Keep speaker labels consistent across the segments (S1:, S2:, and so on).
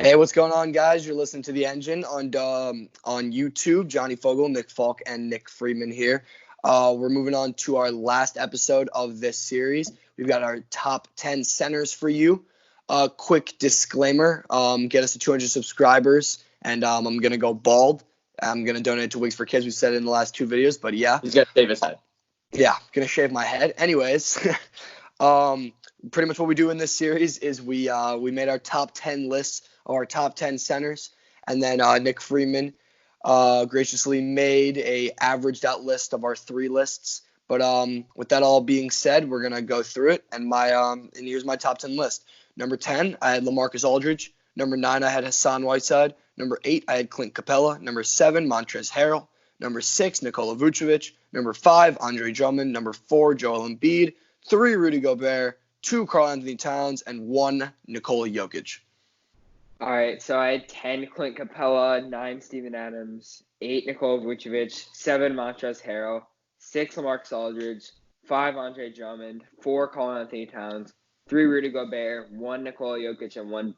S1: Hey, what's going on, guys? You're listening to The Engine on YouTube. Johnny Fogel, Nick Falk, and Nick Friedman here. We're moving on to our last episode of this series. We've got our top 10 centers for you. Quick disclaimer, get us to 200 subscribers, and I'm going to go bald. I'm going to donate to Wigs for Kids. We said it in the last two videos, but yeah.
S2: He's going to shave his head.
S1: Yeah, going to shave my head. Anyways, pretty much what we do in this series is we made our top 10 lists of our top 10 centers, and then Nick Friedman graciously made a averaged out list of our three lists. But with that all being said, we're gonna go through it, and here's my top 10 list. Number 10, I had LaMarcus Aldridge. Number 9, I had Hassan Whiteside. Number 8, I had Clint Capella. Number 7, Montrezl Harrell. Number 6, Nikola Vucevic. Number 5, Andre Drummond. Number 4, Joel Embiid. 3, Rudy Gobert. 2, Karl-Anthony Towns, and 1, Nikola Jokic.
S3: All right, so I had 10 Clint Capella, 9 Steven Adams, 8 Nikola Vucevic, 7 Montrezl Harrell, 6 LaMarcus Aldridge, 5 Andre Drummond, 4 Karl-Anthony Towns, 3 Rudy Gobert, 1 Nikola Jokic, and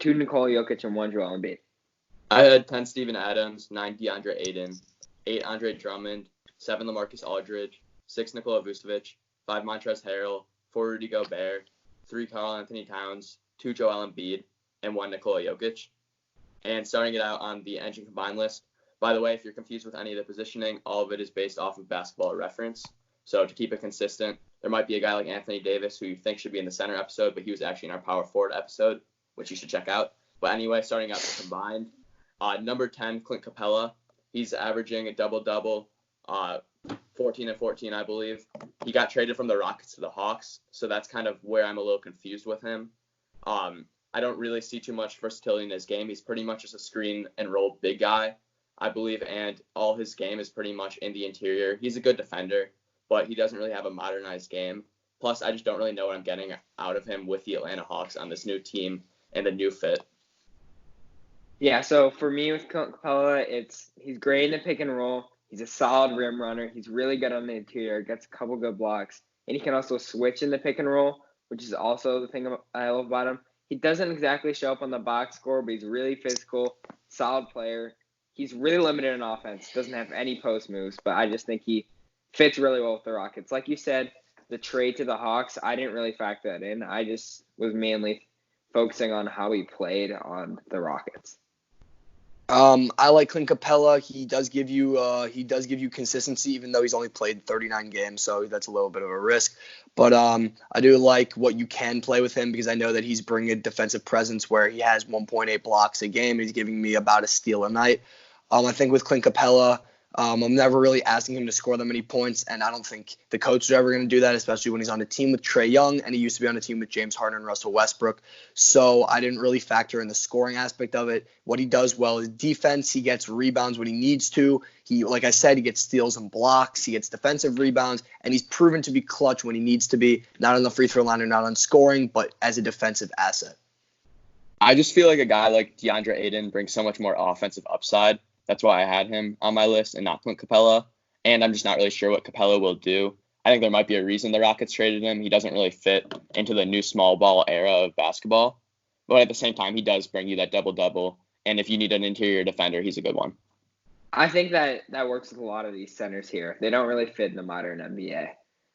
S3: 2 Nikola Jokic, and 1 Joel Embiid.
S2: I had 10 Steven Adams, 9 DeAndre Ayton, 8 Andre Drummond, 7 LaMarcus Aldridge, 6 Nikola Vucevic, 5 Montrezl Harrell, 4 Rudy Gobert, 3 Karl-Anthony Towns, 2 Joel Embiid, and 1 Nikola Jokic. And starting it out on the Engine Combined list, by the way, if you're confused with any of the positioning, all of it is based off of Basketball Reference. So to keep it consistent, there might be a guy like Anthony Davis who you think should be in the center episode, but he was actually in our power forward episode, which you should check out. But anyway, starting out the combined, number 10, Clint Capella. He's averaging a double-double, 14 and 14, I believe. He got traded from the Rockets to the Hawks, so that's kind of where I'm a little confused with him. I don't really see too much versatility in his game. He's pretty much just a screen and roll big guy, I believe, and all his game is pretty much in the interior. He's a good defender, but he doesn't really have a modernized game. Plus, I just don't really know what I'm getting out of him with the Atlanta Hawks on this new team and the new fit.
S3: Yeah, so for me with Capella, he's great in the pick and roll. He's a solid rim runner. He's really good on the interior, gets a couple good blocks, and he can also switch in the pick and roll, which is also the thing I love about him. He doesn't exactly show up on the box score, but he's really physical, solid player. He's really limited in offense, doesn't have any post moves, but I just think he fits really well with the Rockets. Like you said, the trade to the Hawks, I didn't really factor that in. I just was mainly focusing on how he played on the Rockets.
S1: I like Clint Capella. He does give you consistency, even though he's only played 39 games, so that's a little bit of a risk. But I do like what you can play with him because I know that he's bringing a defensive presence where he has 1.8 blocks a game. He's giving me about a steal a night. I think with Clint Capella, I'm never really asking him to score that many points, and I don't think the coach is ever going to do that, especially when he's on a team with Trae Young, and he used to be on a team with James Harden and Russell Westbrook. So I didn't really factor in the scoring aspect of it. What he does well is defense. He gets rebounds when he needs to. Like I said, he gets steals and blocks. He gets defensive rebounds, and he's proven to be clutch when he needs to be, not on the free throw line or not on scoring, but as a defensive asset.
S2: I just feel like a guy like DeAndre Ayton brings so much more offensive upside. That's why I had him on my list and not Clint Capella. And I'm just not really sure what Capella will do. I think there might be a reason the Rockets traded him. He doesn't really fit into the new small ball era of basketball. But at the same time, he does bring you that double-double. And if you need an interior defender, he's a good one.
S3: I think that works with a lot of these centers here. They don't really fit in the modern NBA.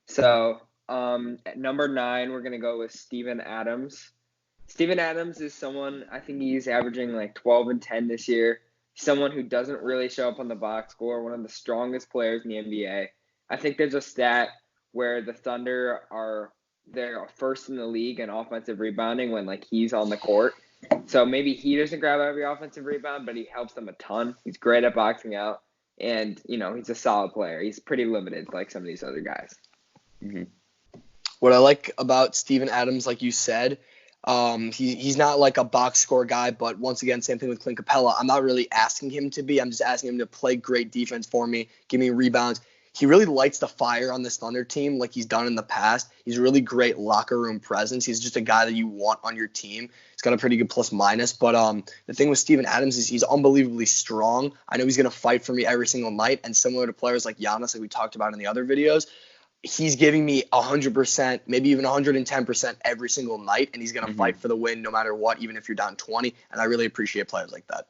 S3: So at number 9, we're going to go with Steven Adams. Steven Adams is someone, I think he's averaging like 12 and 10 this year. Someone who doesn't really show up on the box score, one of the strongest players in the NBA. I think there's a stat where the Thunder they're first in the league in offensive rebounding when like he's on the court. So maybe he doesn't grab every offensive rebound, but he helps them a ton. He's great at boxing out, and he's a solid player. He's pretty limited like some of these other guys.
S2: Mm-hmm.
S1: What I like about Steven Adams, like you said, he's not like a box score guy, but once again, same thing with Clint Capella. I'm not really asking him to be. I'm just asking him to play great defense for me, give me rebounds. He really lights the fire on this Thunder team like he's done in the past. He's a really great locker room presence. He's just a guy that you want on your team. He's got a pretty good plus minus. But the thing with Steven Adams is he's unbelievably strong. I know he's going to fight for me every single night. And similar to players like Giannis, like we talked about in the other videos, he's giving me 100%, maybe even 110% every single night, and he's going to fight for the win no matter what, even if you're down 20. And I really appreciate players like that.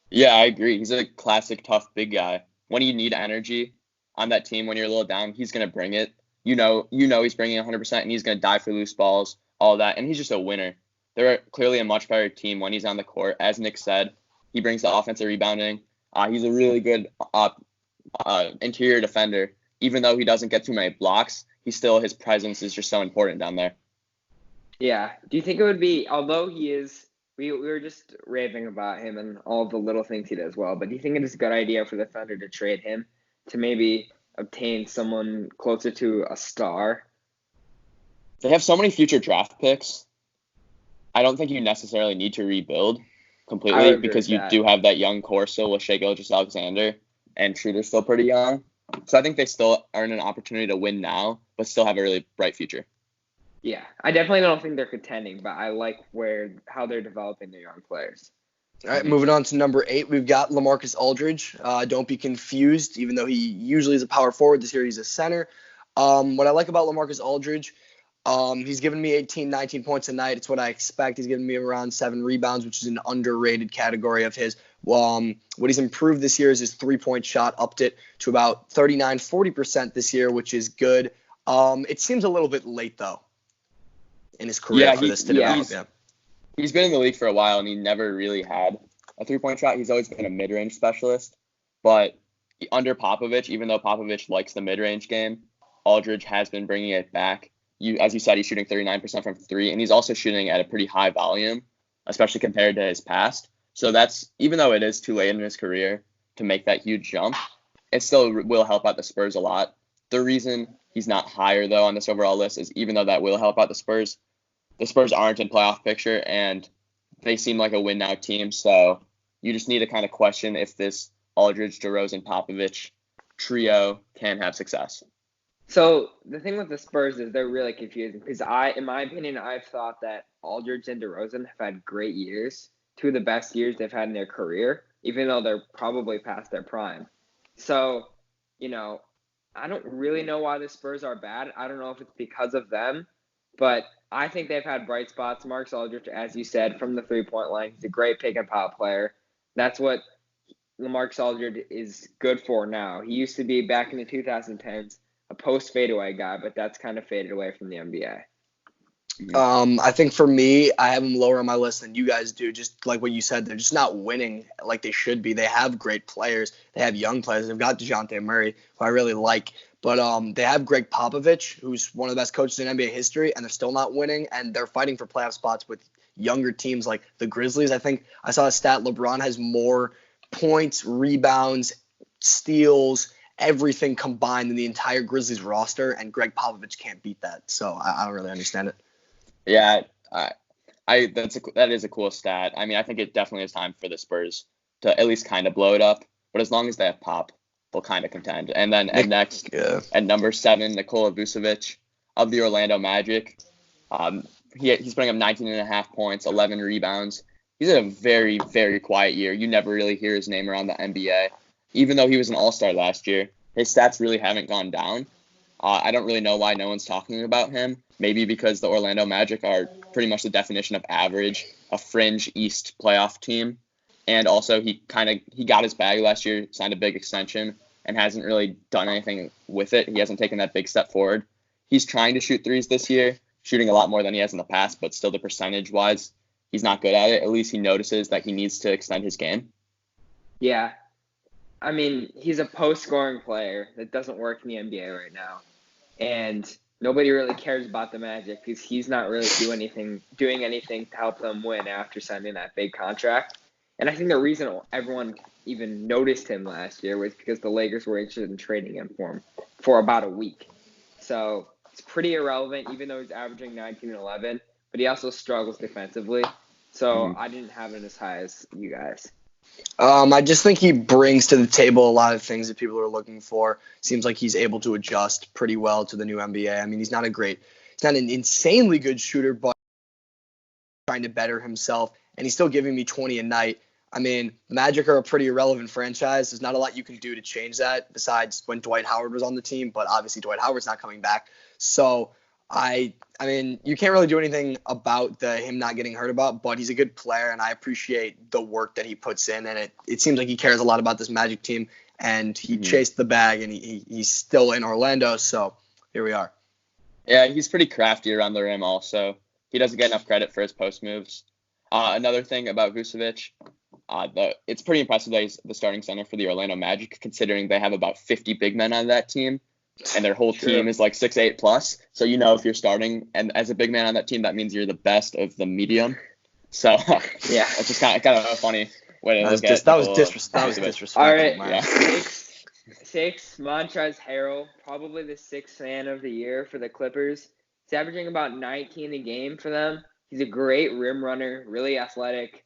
S2: Yeah, I agree. He's a classic tough big guy. When you need energy on that team, when you're a little down, he's going to bring it. You know he's bringing 100%, and he's going to die for loose balls, all that. And he's just a winner. They're clearly a much better team when he's on the court. As Nick said, he brings the offensive rebounding. He's a really good interior defender. Even though he doesn't get too many blocks, his presence is just so important down there.
S3: Yeah. Do you think it would be, although he is, we were just raving about him and all the little things he does well, but do you think it is a good idea for the Thunder to trade him to maybe obtain someone closer to a star?
S2: They have so many future draft picks. I don't think you necessarily need to rebuild completely because you do have that young core still with Shai Gilgeous-Alexander, and Schroeder's still pretty young. So I think they still are in an opportunity to win now, but still have a really bright future.
S3: Yeah, I definitely don't think they're contending, but I like how they're developing their young players.
S1: All right, moving on to number 8, we've got LaMarcus Aldridge. Don't be confused, even though he usually is a power forward. This year he's a center. What I like about LaMarcus Aldridge, he's given me 18, 19 points a night. It's what I expect. He's given me around 7 rebounds, which is an underrated category of his. What he's improved this year is his three-point shot, upped it to about 40% this year, which is good. It seems a little bit late, though, in his career for this to develop.
S2: He's been in the league for a while, and he never really had a three-point shot. He's always been a mid-range specialist. But under Popovich, even though Popovich likes the mid-range game, Aldridge has been bringing it back. As you said, he's shooting 39% from 3, and he's also shooting at a pretty high volume, especially compared to his past. So that's, even though it is too late in his career to make that huge jump, it still will help out the Spurs a lot. The reason he's not higher, though, on this overall list is even though that will help out the Spurs aren't in playoff picture, and they seem like a win-now team. So you just need to kind of question if this Aldridge, DeRozan, Popovich trio can have success.
S3: So the thing with the Spurs is they're really confusing because in my opinion, I've thought that Aldridge and DeRozan have had great years, 2 of the best years they've had in their career, even though they're probably past their prime. So, I don't really know why the Spurs are bad. I don't know if it's because of them, but I think they've had bright spots. Marcus Aldridge, as you said, from the three-point line, he's a great pick-and-pop player. That's what LaMarcus Aldridge is good for now. He used to be, back in the 2010s, a post-fadeaway guy, but that's kind of faded away from the NBA.
S1: I think for me, I have them lower on my list than you guys do. Just like what you said, they're just not winning like they should be. They have great players. They have young players. They've got DeJounte Murray, who I really like. But they have Greg Popovich, who's one of the best coaches in NBA history, and they're still not winning. And they're fighting for playoff spots with younger teams like the Grizzlies. I think I saw a stat, LeBron has more points, rebounds, steals, everything combined in the entire Grizzlies roster, and Greg Popovich can't beat that. So I don't really understand it.
S2: Yeah, that is a cool stat. I mean, I think it definitely is time for the Spurs to at least kind of blow it up. But as long as they have Pop, they'll kind of contend. And then at number 7, Nikola Vucevic of the Orlando Magic. He's putting up 19.5 points, 11 rebounds. He's had a very, very quiet year. You never really hear his name around the NBA. Even though he was an all-star last year, his stats really haven't gone down. I don't really know why no one's talking about him. Maybe because the Orlando Magic are pretty much the definition of average, a fringe East playoff team. And also he got his bag last year, signed a big extension, and hasn't really done anything with it. He hasn't taken that big step forward. He's trying to shoot threes this year, shooting a lot more than he has in the past, but still the percentage-wise, he's not good at it. At least he notices that he needs to extend his game.
S3: Yeah. I mean, he's a post-scoring player that doesn't work in the NBA right now. And nobody really cares about the Magic because he's not really doing anything to help them win after signing that big contract. And I think the reason everyone even noticed him last year was because the Lakers were interested in trading him for about a week. So it's pretty irrelevant, even though he's averaging 19 and 11, but he also struggles defensively. So I didn't have it as high as you guys.
S1: I just think he brings to the table a lot of things that people are looking for. Seems like he's able to adjust pretty well to the new NBA. I mean, he's not an insanely good shooter, but trying to better himself, and he's still giving me 20 a night. I mean, the Magic are a pretty irrelevant franchise. There's not a lot you can do to change that besides when Dwight Howard was on the team, but obviously Dwight Howard's not coming back. So I mean, you can't really do anything about him not getting hurt about, but he's a good player, and I appreciate the work that he puts in, and it seems like he cares a lot about this Magic team, and he chased the bag, and he's still in Orlando, so here we are.
S2: Yeah, he's pretty crafty around the rim also. He doesn't get enough credit for his post moves. Another thing about Vucevic, it's pretty impressive that he's the starting center for the Orlando Magic, considering they have about 50 big men on that team, and their whole team is like 6'8 plus. So if you're starting and as a big man on that team, that means you're the best of the medium. So yeah, it's just kind of a funny way to look at it.
S1: That was disrespectful.
S3: All right,
S2: yeah.
S3: Six, Montrezl Harrell, probably the sixth man of the year for the Clippers. He's averaging about 19 a game for them. He's a great rim runner, really athletic,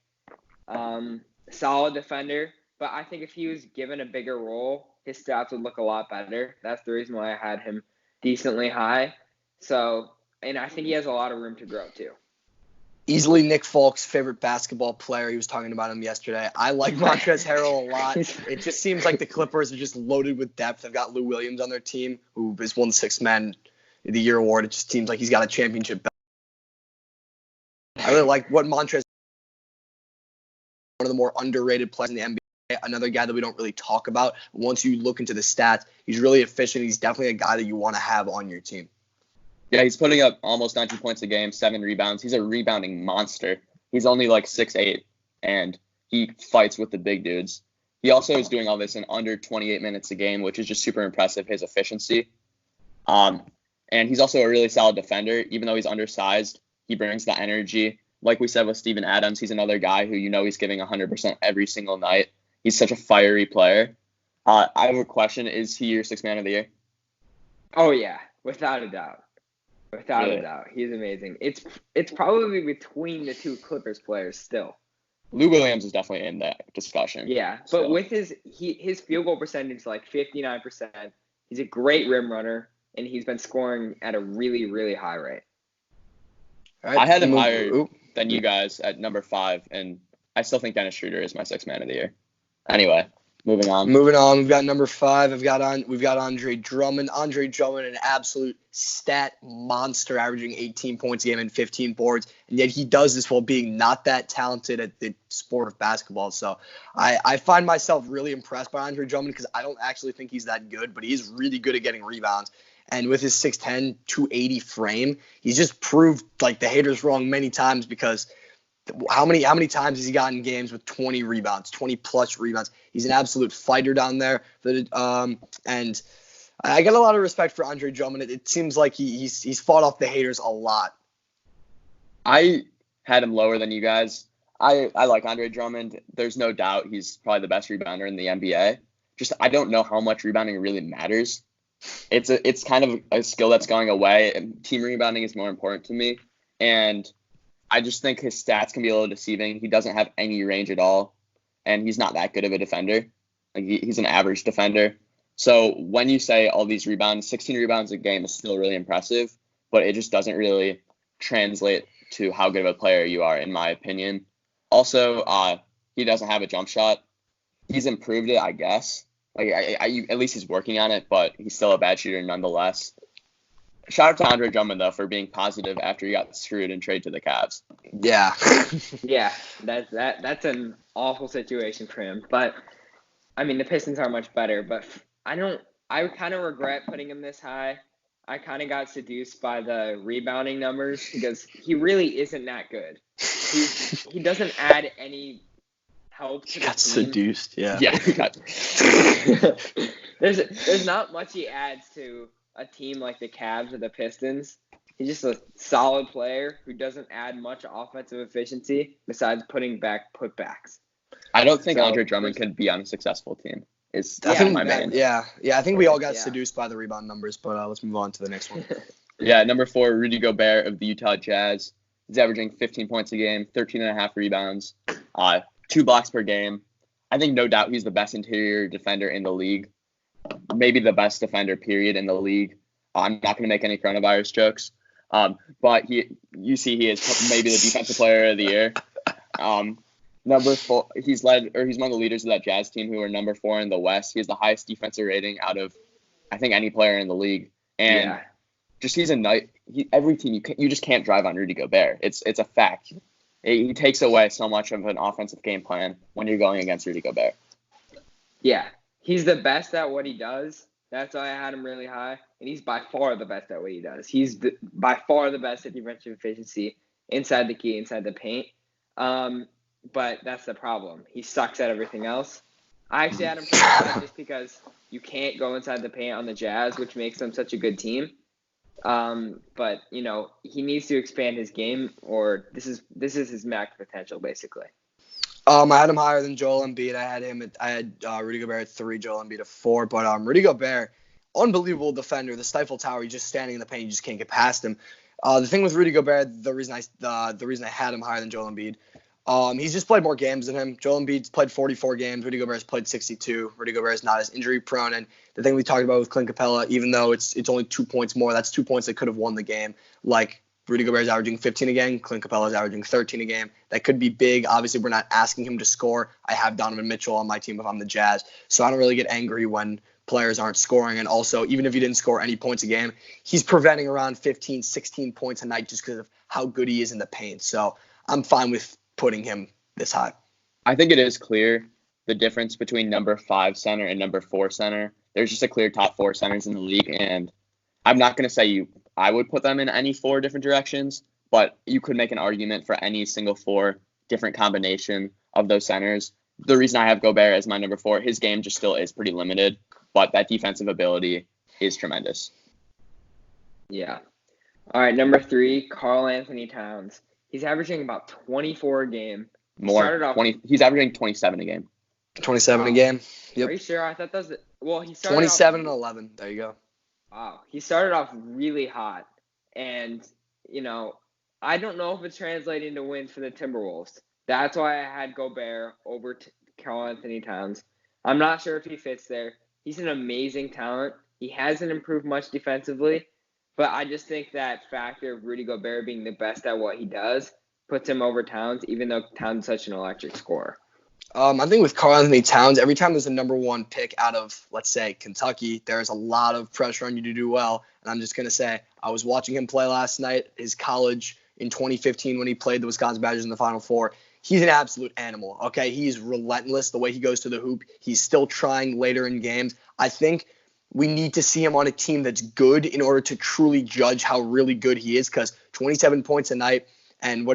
S3: solid defender. But I think if he was given a bigger role, his stats would look a lot better. That's the reason why I had him decently high. So, and I think he has a lot of room to grow too.
S1: Easily Nick Folk's favorite basketball player. He was talking about him yesterday. I like Montrezl Harrell a lot. It just seems like the Clippers are just loaded with depth. They've got Lou Williams on their team, who has won the Sixth Man of the Year award. It just seems like he's got a championship belt. I really like what Montrezl, one of the more underrated players in the NBA. Another guy that we don't really talk about. Once you look into the stats, he's really efficient. He's definitely a guy that you want to have on your team.
S2: Yeah, he's putting up almost 19 points a game, 7 rebounds. He's a rebounding monster. He's only like 6'8", and he fights with the big dudes. He also is doing all this in under 28 minutes a game, which is just super impressive, his efficiency. And he's also a really solid defender. Even though he's undersized, he brings the energy. Like we said with Steven Adams, he's another guy who he's giving 100% every single night. He's such a fiery player. I have a question. Is he your sixth man of the year?
S3: Oh, yeah, without a doubt. Without a doubt. He's amazing. It's probably between the two Clippers players still.
S2: Lou Williams is definitely in that discussion.
S3: Yeah, but with his field goal percentage like 59%, he's a great rim runner, and he's been scoring at a really, really high rate.
S1: Right,
S2: I had him higher than you guys at number 5, and I still think Dennis Schroeder is my sixth man of the year. Anyway, moving on.
S1: We've got number 5. We've got Andre Drummond. Andre Drummond, an absolute stat monster, averaging 18 points a game and 15 boards, and yet he does this while being not that talented at the sport of basketball. So I find myself really impressed by Andre Drummond because I don't actually think he's that good, but he is really good at getting rebounds. And with his 6'10", 280 frame, he's just proved like the haters wrong many times because how many times has he gotten games with 20 rebounds, 20 plus rebounds? He's an absolute fighter down there. And I got a lot of respect for Andre Drummond. It seems like he's fought off the haters a lot.
S2: I had him lower than you guys. I like Andre Drummond. There's no doubt he's probably the best rebounder in the NBA. Just I don't know how much rebounding really matters. It's kind of a skill that's going away, and team rebounding is more important to me. And I just think his stats can be a little deceiving. He doesn't have any range at all, and he's not that good of a defender. Like he's an average defender. So when you say all these rebounds, 16 rebounds a game is still really impressive, but it just doesn't really translate to how good of a player you are, in my opinion. Also, he doesn't have a jump shot. He's improved it, I guess. Like at least he's working on it, but he's still a bad shooter nonetheless. Shout out to Andre Drummond, though, for being positive after he got screwed and traded to the Cavs.
S1: Yeah.
S3: Yeah, that's an awful situation for him. But, I mean, the Pistons are much better. But I kind of regret putting him this high. I kind of got seduced by the rebounding numbers because he really isn't that good. He doesn't add any help to the team.
S1: Got seduced, yeah.
S2: Yeah.
S3: There's not much he adds to a team like the Cavs or the Pistons. He's just a solid player who doesn't add much offensive efficiency besides putting back putbacks.
S2: I don't think Andre Drummond can be on a successful team.
S1: Yeah, I think we all got seduced by the rebound numbers, but let's move on to the next one.
S2: Yeah, number 4, Rudy Gobert of the Utah Jazz. He's averaging 15 points a game, 13.5 rebounds, 2 blocks per game. I think no doubt he's the best interior defender in the league. Maybe the best defender, period, in the league. I'm not going to make any coronavirus jokes. But he is maybe the defensive player of the year. Number 4, he's one of the leaders of that Jazz team who are number 4 in the West. He has the highest defensive rating out of, I think, any player in the league. And just every team you just can't drive on Rudy Gobert. It's a fact. He takes away so much of an offensive game plan when you're going against Rudy Gobert.
S3: Yeah, he's the best at what he does. That's why I had him really high, and he's by far the best at what he does. He's by far the best at defensive efficiency inside the key, inside the paint. But that's the problem. He sucks at everything else. I actually had him pretty high just because you can't go inside the paint on the Jazz, which makes them such a good team. But he needs to expand his game, or this is his max potential basically.
S1: I had him higher than Joel Embiid. I had Rudy Gobert at 3, Joel Embiid at 4. But Rudy Gobert, unbelievable defender. The Stifle Tower, he's just standing in the paint. You just can't get past him. The thing with Rudy Gobert, the reason I had him higher than Joel Embiid, he's just played more games than him. Joel Embiid's played 44 games. Rudy Gobert's played 62. Rudy Gobert is not as injury prone. And the thing we talked about with Clint Capella, even though it's only 2 points more, that's 2 points that could have won the game. Like Rudy Gobert's averaging 15 a game. Clint Capella's averaging 13 a game. That could be big. Obviously, we're not asking him to score. I have Donovan Mitchell on my team if I'm the Jazz. So I don't really get angry when players aren't scoring. And also, even if he didn't score any points a game, he's preventing around 15, 16 points a night just because of how good he is in the paint. So I'm fine with putting him this high.
S2: I think it is clear the difference between number 5 center and number 4 center. There's just a clear top 4 centers in the league, and I'm not going to say I would put them in any 4 different directions, but you could make an argument for any single 4 different combination of those centers. The reason I have Gobert as my number 4, his game just still is pretty limited, but that defensive ability is tremendous.
S3: Yeah. All right, number 3, Karl Anthony Towns. He's averaging about 24 a game.
S2: He's averaging 27 a game.
S1: 27 a game. Yep.
S3: Are you sure? I thought that was he started
S1: 27 and 11. There you go.
S3: Wow. He started off really hot, and I don't know if it's translating to wins for the Timberwolves. That's why I had Gobert over Karl Anthony Towns. I'm not sure if he fits there. He's an amazing talent. He hasn't improved much defensively, but I just think that factor of Rudy Gobert being the best at what he does puts him over Towns, even though Towns is such an electric scorer.
S1: I think with Karl Anthony Towns, every time there's a number 1 pick out of, let's say, Kentucky, there's a lot of pressure on you to do well. And I'm just going to say, I was watching him play last night, his college in 2015 when he played the Wisconsin Badgers in the Final Four. He's an absolute animal, okay? He's relentless the way he goes to the hoop. He's still trying later in games. I think we need to see him on a team that's good in order to truly judge how really good he is, because 27 points a night and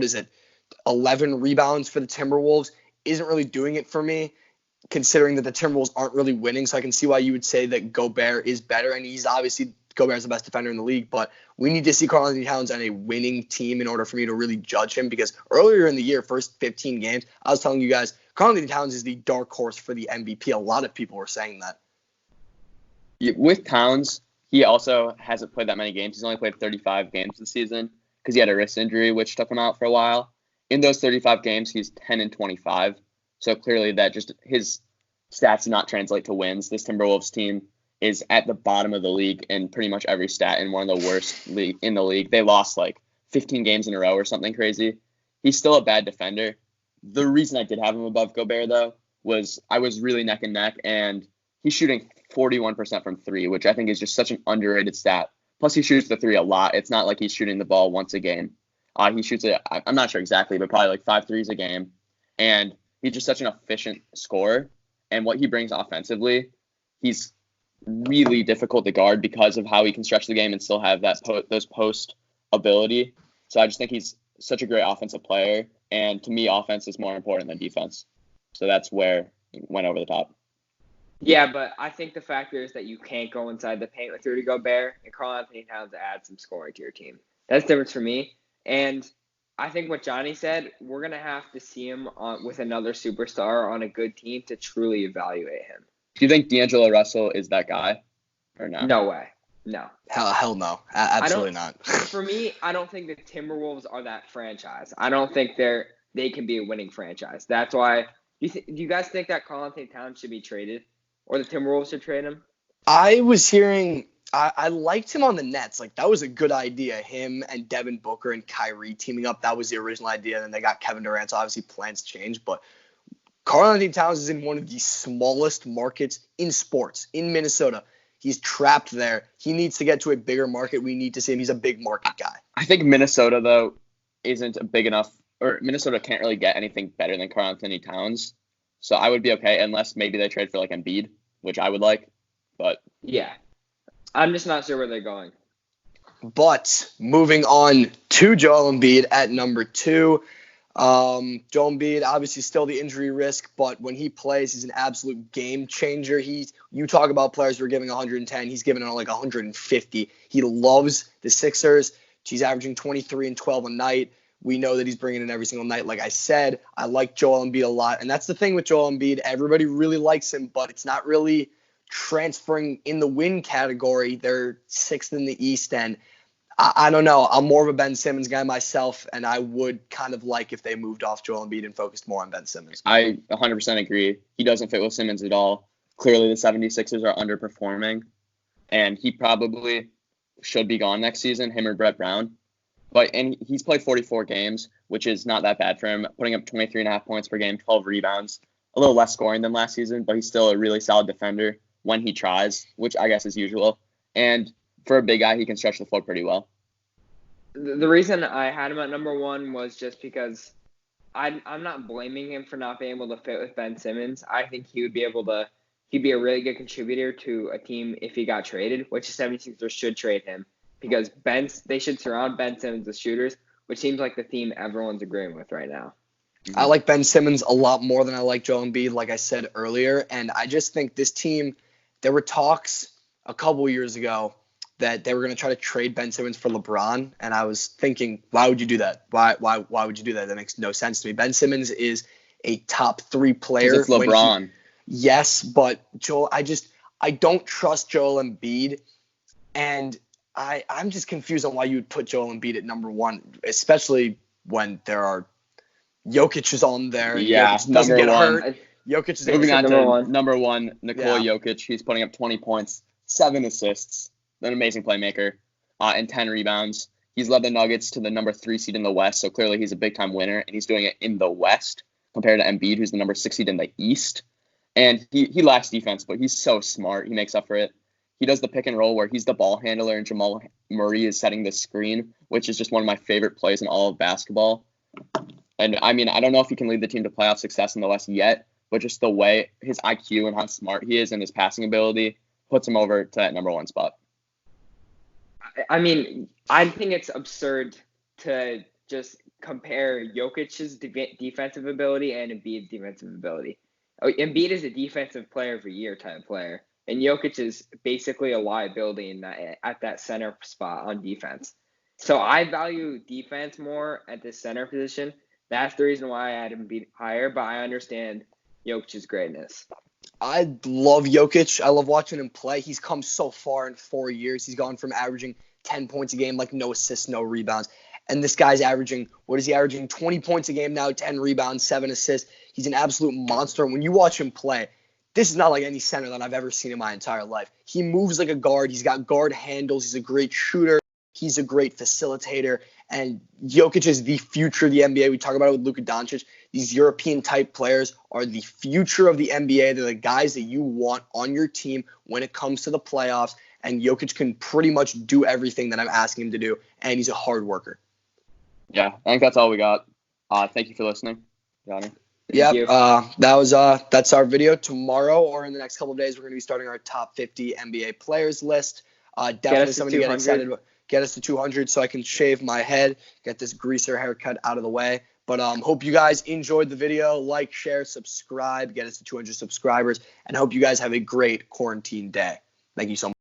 S1: 11 rebounds for the Timberwolves isn't really doing it for me, considering that the Timberwolves aren't really winning. So I can see why you would say that Gobert is better, and Gobert's the best defender in the league, but we need to see Karl Anthony Towns on a winning team in order for me to really judge him, because earlier in the year, first 15 games, I was telling you guys, Karl Anthony Towns is the dark horse for the MVP. A lot of people were saying that.
S2: With Towns, he also hasn't played that many games. He's only played 35 games this season because he had a wrist injury, which took him out for a while. In those 35 games, he's 10 and 25. So clearly that just his stats do not translate to wins. This Timberwolves team is at the bottom of the league in pretty much every stat, and one of the worst in the league. They lost like 15 games in a row or something crazy. He's still a bad defender. The reason I did have him above Gobert, though, was I was really neck and neck, and he's shooting 41% from 3, which I think is just such an underrated stat. Plus, he shoots the 3 a lot. It's not like he's shooting the ball once a game. He shoots it, I'm not sure exactly, but probably like 5 threes a game. And he's just such an efficient scorer. And what he brings offensively, he's really difficult to guard because of how he can stretch the game and still have that those post ability. So I just think he's such a great offensive player. And to me, offense is more important than defense. So that's where he went over the top.
S3: Yeah, but I think the factor is that you can't go inside the paint with Rudy Gobert, and Karl Anthony Towns adds some scoring to your team. That's the difference for me. And I think what Johnny said, we're going to have to see him with another superstar on a good team to truly evaluate him.
S2: Do you think D'Angelo Russell is that guy or not?
S3: No way. No.
S1: Hell no. Absolutely not.
S3: For me, I don't think the Timberwolves are that franchise. I don't think they can be a winning franchise. That's why. Do you guys think that Karl Anthony Towns should be traded, or the Timberwolves should trade him?
S1: I was hearing. I liked him on the Nets. Like, that was a good idea. Him and Devin Booker and Kyrie teaming up. That was the original idea. And then they got Kevin Durant. So obviously plans changed. But Karl-Anthony Towns is in one of the smallest markets in sports in Minnesota. He's trapped there. He needs to get to a bigger market. We need to see him. He's a big market guy.
S4: I think Minnesota, though, isn't big enough, or Minnesota can't really get anything better than Karl-Anthony Towns. So I would be okay unless maybe they trade for like Embiid, which I would like. But
S3: yeah, I'm just not sure where they're going.
S1: But moving on to Joel Embiid at number 2. Joel Embiid, obviously still the injury risk, but when he plays, he's an absolute game changer. You talk about players who are giving 110, he's giving like 150. He loves the Sixers. He's averaging 23 and 12 a night. We know that he's bringing in every single night. Like I said, I like Joel Embiid a lot, and that's the thing with Joel Embiid. Everybody really likes him, but it's not really transferring in the win category. They're 6th in the East, and I don't know. I'm more of a Ben Simmons guy myself, and I would kind of like if they moved off Joel Embiid and focused more on Ben Simmons.
S4: I 100% agree. He doesn't fit with Simmons at all. Clearly, the 76ers are underperforming, and he probably should be gone next season, him or Brett Brown. And he's played 44 games, which is not that bad for him, putting up 23.5 points per game, 12 rebounds, a little less scoring than last season, but he's still a really solid defender when he tries, which I guess is usual. And for a big guy, he can stretch the floor pretty well.
S3: The reason I had him at number 1 was just because I'm not blaming him for not being able to fit with Ben Simmons. I think he'd be a really good contributor to a team if he got traded, which the 76ers should trade him because they should surround Ben Simmons with shooters, which seems like the theme everyone's agreeing with right now.
S1: I like Ben Simmons a lot more than I like Joel Embiid, like I said earlier, and I just think this team, there were talks a couple years ago that they were going to try to trade Ben Simmons for LeBron, and I was thinking, why would you do that? Why would you do that? That makes no sense to me. Ben Simmons is a top 3 player.
S4: It's LeBron.
S1: Yes, but Joel, I don't trust Joel Embiid, and I'm just confused on why you would put Joel Embiid at number 1, especially when there are Jokic is on there.
S4: Yeah,
S1: Jokic doesn't get hurt. Jokic is
S4: moving on
S3: number
S4: to
S3: 1.
S4: Number 1, Nikola Jokic. He's putting up 20 points, 7 assists. An amazing playmaker, and 10 rebounds. He's led the Nuggets to the number 3 seed in the West, so clearly he's a big-time winner, and he's doing it in the West compared to Embiid, who's the number 6 seed in the East. And he lacks defense, but he's so smart. He makes up for it. He does the pick and roll where he's the ball handler and Jamal Murray is setting the screen, which is just one of my favorite plays in all of basketball. And, I mean, I don't know if he can lead the team to playoff success in the West yet, but just the way his IQ and how smart he is and his passing ability puts him over to that number 1 spot.
S3: I mean, I think it's absurd to just compare Jokic's defensive ability and Embiid's defensive ability. Embiid is a defensive player of the year type player, and Jokic is basically a liability at that center spot on defense. So I value defense more at the center position. That's the reason why I had Embiid higher, but I understand Jokic's greatness.
S1: I love Jokic. I love watching him play. He's come so far in 4 years. He's gone from averaging 10 points a game, like no assists, no rebounds. And this guy's averaging, 20 points a game now, 10 rebounds, 7 assists. He's an absolute monster. When you watch him play, this is not like any center that I've ever seen in my entire life. He moves like a guard. He's got guard handles. He's a great shooter. He's a great facilitator. And Jokic is the future of the NBA. We talk about it with Luka Doncic. These European-type players are the future of the NBA. They're the guys that you want on your team when it comes to the playoffs. And Jokic can pretty much do everything that I'm asking him to do. And he's a hard worker.
S4: Yeah, I think that's all we got. Thank you for listening, Johnny.
S1: Yep, that's our video. Tomorrow or in the next couple of days, we're going to be starting our top 50 NBA players list. Definitely something to get excited about. Get us to 200 so I can shave my head, get this greaser haircut out of the way. But hope you guys enjoyed the video. Like, share, subscribe, get us to 200 subscribers, and hope you guys have a great quarantine day. Thank you so much.